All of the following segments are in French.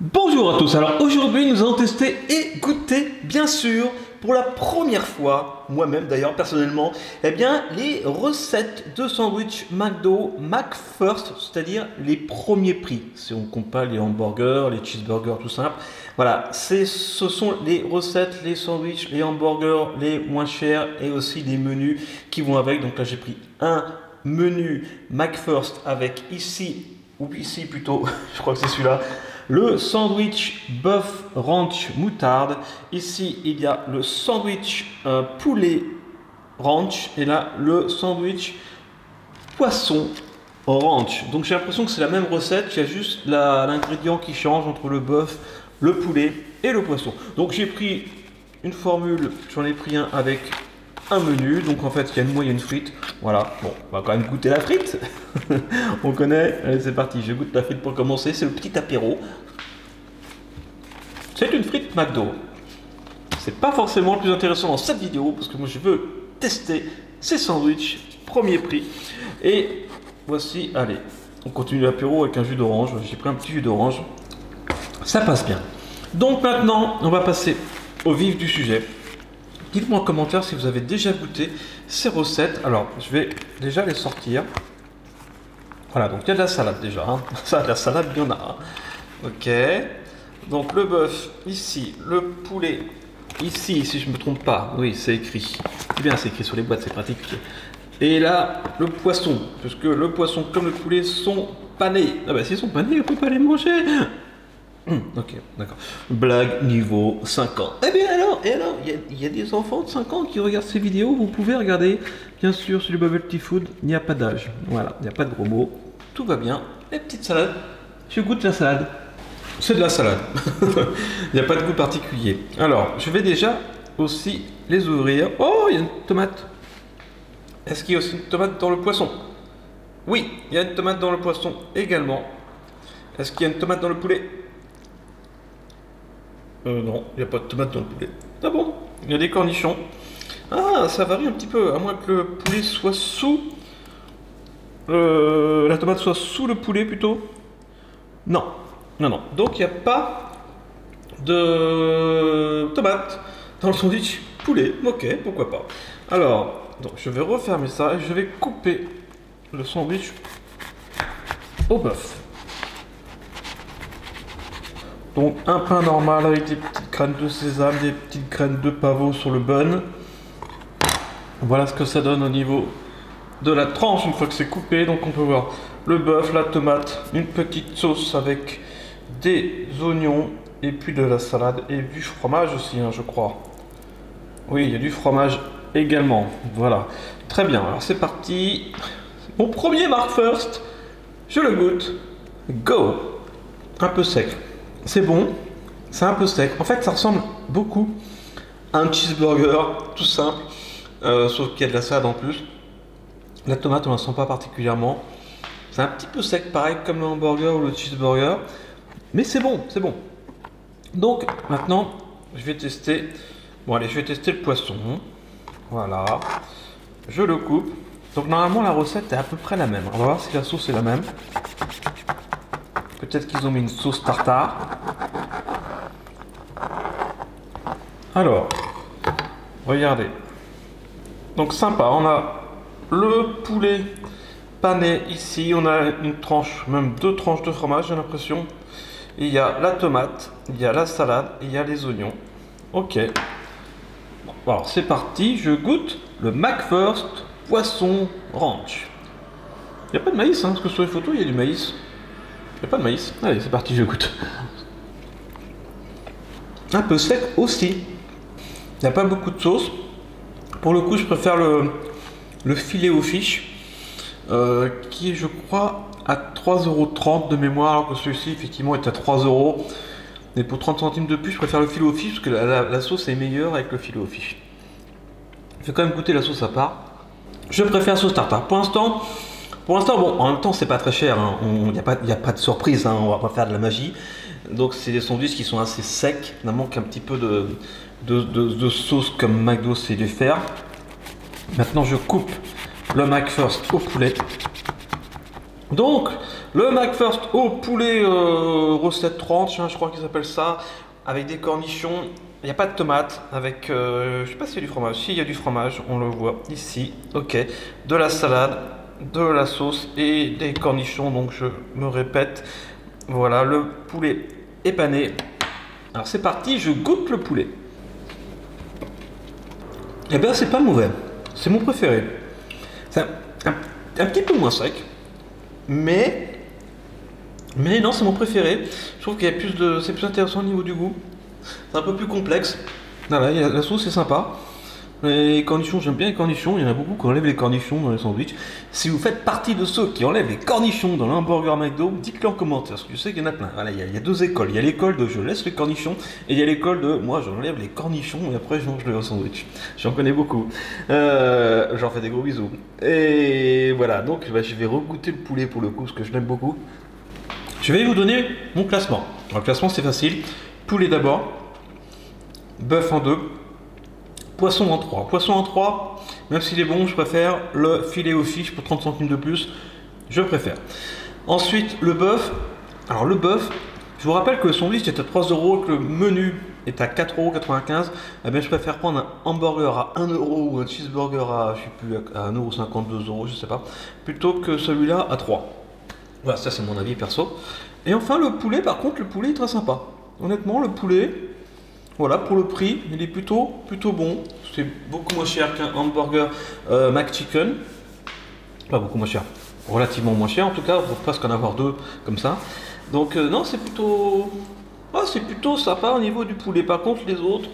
Bonjour à tous, alors aujourd'hui nous allons tester et goûter bien sûr pour la première fois, moi-même d'ailleurs personnellement, eh bien les recettes de sandwich McDo McFirst, c'est-à-dire les premiers prix, si on compte pas les hamburgers, les cheeseburgers tout simple. Voilà, ce sont les recettes, les sandwichs, les hamburgers les moins chers et aussi les menus qui vont avec. Donc là j'ai pris un menu McFirst avec ici, ou ici plutôt, je crois que c'est celui-là, le sandwich bœuf ranch moutarde. Ici, il y a le sandwich poulet ranch et là, le sandwich poisson ranch. Donc j'ai l'impression que c'est la même recette, il y a juste l'ingrédient qui change entre le bœuf, le poulet et le poisson. Donc j'ai pris une formule, j'en ai pris un avec un menu, donc en fait il y a une moyenne frite, voilà, bon, on va quand même goûter la frite, on connaît, allez c'est parti, je goûte la frite pour commencer, c'est le petit apéro, c'est une frite McDo, c'est pas forcément le plus intéressant dans cette vidéo, parce que moi je veux tester ces sandwichs, premier prix, et voici, allez, on continue l'apéro avec un jus d'orange, j'ai pris un petit jus d'orange, ça passe bien. Donc maintenant, on va passer au vif du sujet. Dites-moi en commentaire si vous avez déjà goûté ces recettes. Alors, je vais déjà les sortir. Voilà, donc il y a de la salade déjà. Hein. Ça, de la salade, il y en a. Hein. Ok. Donc le bœuf ici, le poulet ici, si je ne me trompe pas. Oui, c'est écrit. C'est bien, c'est écrit sur les boîtes, c'est pratique. Et là, le poisson. Puisque le poisson comme le poulet sont panés. Ah bah s'ils sont panés, on ne peut pas les manger. Ok, d'accord. Blague niveau 5 ans. Eh bien alors, il y a des enfants de 5 ans qui regardent ces vidéos, vous pouvez regarder. Bien sûr, sur le Bubble Tea Food, il n'y a pas d'âge. Voilà, il n'y a pas de gros mots. Tout va bien. Les petites salades. Je goûte la salade. C'est de la salade. Il n'y a pas de goût particulier. Alors, je vais déjà aussi les ouvrir. Oh, il y a une tomate. Est-ce qu'il y a aussi une tomate dans le poisson? Oui, il y a une tomate dans le poisson également. Est-ce qu'il y a une tomate dans le poulet? Non, il n'y a pas de tomate dans le poulet. Ah bon? Il y a des cornichons. Ah, ça varie un petit peu, à moins que le poulet soit sous... la tomate soit sous le poulet plutôt. Non, non, non. Donc il n'y a pas de tomate dans le sandwich poulet. Ok, pourquoi pas. Alors, donc, je vais refermer ça et je vais couper le sandwich au bœuf. Donc un pain normal avec des petites graines de sésame, des petites graines de pavot sur le bun. Voilà ce que ça donne au niveau de la tranche une fois que c'est coupé. Donc on peut voir le bœuf, la tomate, une petite sauce avec des oignons et puis de la salade et du fromage aussi, hein, je crois. Oui, il y a du fromage également. Voilà, très bien. Alors c'est parti. Mon premier McFirst, je le goûte. Go. Un peu sec. C'est bon, c'est un peu sec. En fait, ça ressemble beaucoup à un cheeseburger, tout simple, sauf qu'il y a de la salade en plus. La tomate, on ne la sent pas particulièrement. C'est un petit peu sec, pareil comme le hamburger ou le cheeseburger. Mais c'est bon, c'est bon. Donc, maintenant, je vais tester... Bon, allez, je vais tester le poisson. Voilà. Je le coupe. Donc, normalement, la recette est à peu près la même. On va voir si la sauce est la même. Peut-être qu'ils ont mis une sauce tartare. Alors, regardez. Donc sympa, on a le poulet pané ici. On a une tranche, même deux tranches de fromage, j'ai l'impression. Il y a la tomate, il y a la salade, et il y a les oignons. Ok. Bon, alors c'est parti, je goûte le McFirst poisson ranch. Il n'y a pas de maïs, hein, parce que sur les photos, il y a du maïs. Il n'y a pas de maïs. Allez, c'est parti, je goûte. Un peu sec aussi. Il n'y a pas beaucoup de sauce. Pour le coup, je préfère le filet aux fiches, qui est, je crois, à 3,30 € de mémoire, alors que celui-ci, effectivement, est à 3 €. Mais pour 30 centimes de plus, je préfère le filet aux fiches, parce que la sauce est meilleure avec le filet aux fiches. Je vais quand même goûter la sauce à part. Je préfère sauce tartare. Pour l'instant, bon, en même temps, c'est pas très cher. Il n'y a pas de surprise. Hein, on va pas faire de la magie. Donc, c'est des sandwichs qui sont assez secs. Il manque un petit peu de sauce comme McDo sait les faire. Maintenant, je coupe le McFirst au poulet. Donc, Le McFirst au poulet recette 30, je crois qu'ils s'appelle ça, avec des cornichons. Il n'y a pas de tomates, avec, je sais pas s'il y a du fromage. Si, il y a du fromage, on le voit ici. Ok, de la salade, de la sauce et des cornichons. Donc je me répète, voilà, le poulet est pané. Alors c'est parti, je goûte le poulet. Eh bien, c'est pas mauvais. C'est mon préféré. C'est un petit peu moins sec, mais non, c'est mon préféré. Je trouve qu'il y a plus de, c'est plus intéressant au niveau du goût. C'est un peu plus complexe. Voilà, la sauce est sympa. Les cornichons, j'aime bien les cornichons. Il y en a beaucoup qui enlèvent les cornichons dans les sandwichs. Si vous faites partie de ceux qui enlèvent les cornichons dans l'hamburger McDo, dites-le en commentaire, parce que je sais qu'il y en a plein. Voilà, il y a deux écoles. Il y a l'école de je laisse les cornichons, et il y a l'école de moi j'enlève les cornichons et après je mange le sandwich. J'en connais beaucoup. J'en fais des gros bisous. Et voilà, donc bah, je vais regoûter le poulet pour le coup, parce que je l'aime beaucoup. Je vais vous donner mon classement. Alors, le classement c'est facile. Poulet d'abord, bœuf en 2, poisson en 3. Poisson en 3, même s'il est bon, je préfère le filet aux fiches pour 30 centimes de plus. Je préfère. Ensuite, le bœuf. Alors, le bœuf, je vous rappelle que le sandwich est à 3 €, que le menu est à 4,95 €. Eh bien, je préfère prendre un hamburger à 1 € ou un cheeseburger à, je sais plus, à 1,50 €, 2 €, je sais pas, plutôt que celui-là à 3. Voilà, ça c'est mon avis perso. Et enfin, le poulet, par contre, le poulet est très sympa. Honnêtement, le poulet, voilà, pour le prix, il est plutôt bon. C'est beaucoup moins cher qu'un hamburger McChicken. Pas beaucoup moins cher, relativement moins cher en tout cas, il faut presque en avoir deux comme ça. Donc non, c'est plutôt sympa au niveau du poulet. Par contre, les autres,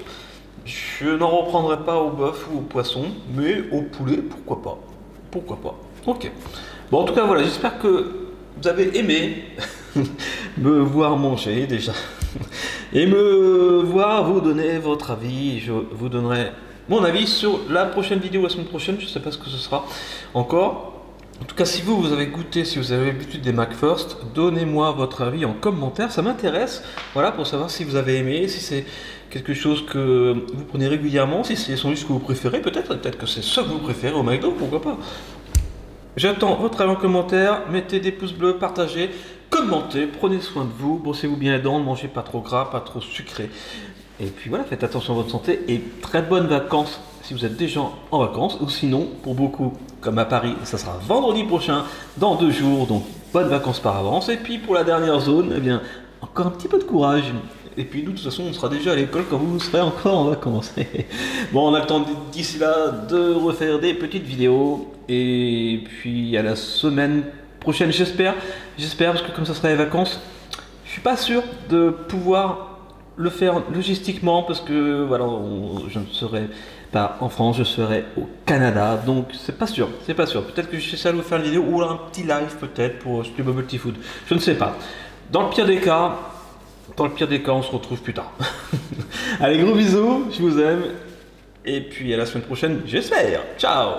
je n'en reprendrai pas au bœuf ou au poisson, mais au poulet, pourquoi pas. Pourquoi pas. Ok. Bon, en tout cas, voilà, j'espère que vous avez aimé me voir manger déjà et me voir vous donner votre avis. Je vous donnerai mon avis sur la prochaine vidéo la semaine prochaine. Je ne sais pas ce que ce sera encore. En tout cas, si vous avez goûté, si vous avez l'habitude des McFirst, donnez-moi votre avis en commentaire. Ça m'intéresse, voilà, pour savoir si vous avez aimé, si c'est quelque chose que vous prenez régulièrement, si c'est sans doute ce que vous préférez, peut-être que c'est ça que vous préférez au McDo, pourquoi pas. J'attends votre avis en commentaire, mettez des pouces bleus, partagez, commentez, prenez soin de vous, brossez-vous bien les dents, ne mangez pas trop gras, pas trop sucré. Et puis voilà, faites attention à votre santé et très bonnes vacances si vous êtes déjà en vacances, ou sinon, pour beaucoup, comme à Paris, ça sera vendredi prochain, dans 2 jours, donc bonnes vacances par avance. Et puis pour la dernière zone, eh bien, encore un petit peu de courage. Et puis nous, de toute façon, on sera déjà à l'école quand vous serez encore en vacances. Bon, on a le temps d'ici là de refaire des petites vidéos. Et puis à la semaine prochaine, j'espère, parce que comme ça sera les vacances, je suis pas sûr de pouvoir le faire logistiquement, parce que voilà, je ne serai pas en France, je serai au Canada, donc c'est pas sûr. Peut-être que je sais vous faire une vidéo ou un petit live peut-être pour Studio Bubble Tea Food, je ne sais pas. Dans le pire des cas, on se retrouve plus tard. Allez, gros bisous, je vous aime, et puis à la semaine prochaine, j'espère. Ciao.